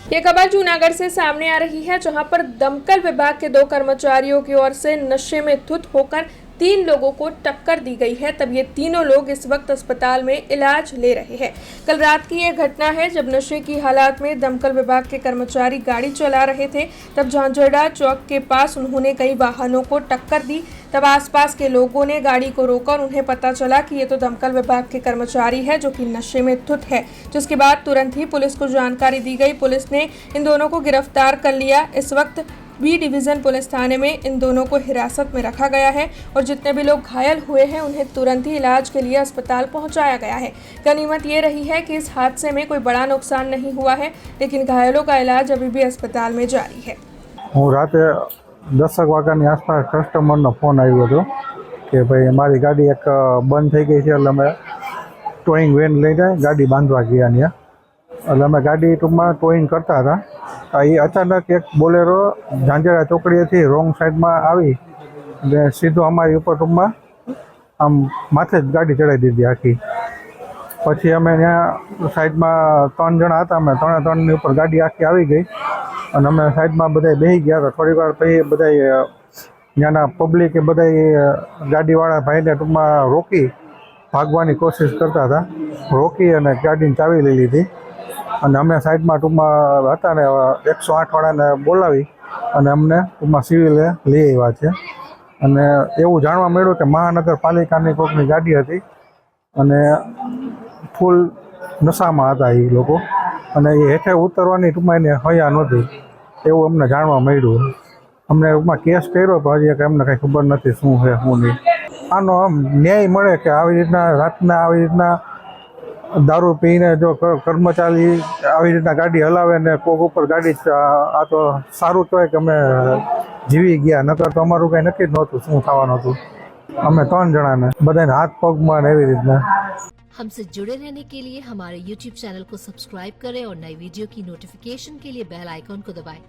ये खबर जूनागढ़ से सामने आ रही है, जहां पर दमकल विभाग के 2 कर्मचारियों की ओर से नशे में धुत होकर 3 लोगों को टक्कर दी गई है। तब ये तीनों लोग इस वक्त अस्पताल में इलाज ले रहे हैं। कल रात की ये घटना है, जब नशे की हालात में दमकल विभाग के कर्मचारी गाड़ी चला रहे थे। तब झांझड़ा चौक के पास उन्होंने कई वाहनों को टक्कर दी। तब आसपास के लोगों ने गाड़ी को रोका और उन्हें पता चला कि ये तो दमकल विभाग के कर्मचारी है जो कि नशे में धुत है, जिसके बाद तुरंत ही पुलिस को जानकारी दी गई। पुलिस ने इन दोनों को गिरफ्तार कर लिया। इस वक्त बी डिवीज़न पुलिस थाने में इन दोनों को हिरासत में रखा गया है और जितने भी लोग घायल हुए हैं उन्हें तुरंत ही इलाज के लिए अस्पताल पहुंचाया गया है। गनीमत ये रही है कि इस हादसे में कोई बड़ा नुकसान नहीं हुआ है, लेकिन घायलों का इलाज अभी भी अस्पताल में जारी है। હું રાતે 10 વાગ્યાની આસપાસ કસ્ટમરનો ફોન આવ્યો હતો કે ભાઈ અમારી ગાડી એક બંધ થઈ ગઈ છે, એટલે અમે ટોઈંગ વેન લઈને ગાડી બાંધવા ગયા ત્યાં. એટલે અમે ગાડી ટૂંકમાં ટોઈંગ કરતા હતા. એ અચાનક એક બોલેરો ઝાંઝરા ચોકડીએથી રોંગ સાઈડમાં આવી અને સીધો અમારી ઉપર ટૂંકમાં આમ માથે જ ગાડી ચડાવી દીધી આખી. પછી અમે ત્યાં સાઈડમાં 3 જણા હતા, અમે 3ની ઉપર ગાડી આખી આવી ગઈ અને અમે સાઈડમાં બધા બેસી ગયા હતા. થોડી વાર પછી બધા ત્યાંના પબ્લિકે બધા ગાડીવાળા ભાઈને ટૂંકમાં રોકી ભાગવાની કોશિશ કરતા હતા. રોકી અને ગાડીની ચાવી લઈ લીધી અને અમે સાઈડમાં ટૂંકમાં હતા ને 108 વાળાને બોલાવી અને અમને ટૂંકમાં સિવિલે લઈ આવ્યા છે. અને એવું જાણવા મળ્યું કે મહાનગરપાલિકાની કોઈકની ગાડી હતી અને ફૂલ નશામાં હતા એ લોકો, અને એ હેઠે ઉતરવાની ટૂંકમાં એને હૈયા નહોતી એવું અમને જાણવા મળ્યું. અમને ટૂંકમાં કેસ કર્યો પણ હજી અમને કંઈ ખબર નથી શું છે શું નહીં. આનો આમ ન્યાય મળે કે આવી રીતના રાતના આવી રીતના દારૂ પીને જો કર્મચારી આવી રીતના ગાડી હલાવે ને કોક ઉપર ગાડી, આ તો સારું કહેવાય કે અમે જીવી ગયા, નકર તો અમારું કંઈ નક્કી જ નહોતું શું થવાનું હતું. અમે 3 જણાને બધાને હાથ પગમાં ને એવી રીતના. हमसे जुड़े रहने के लिए हमारे YouTube चैनल को सब्सक्राइब करें और नई वीडियो की नोटिफिकेशन के लिए बेल आइकॉन को दबाएं।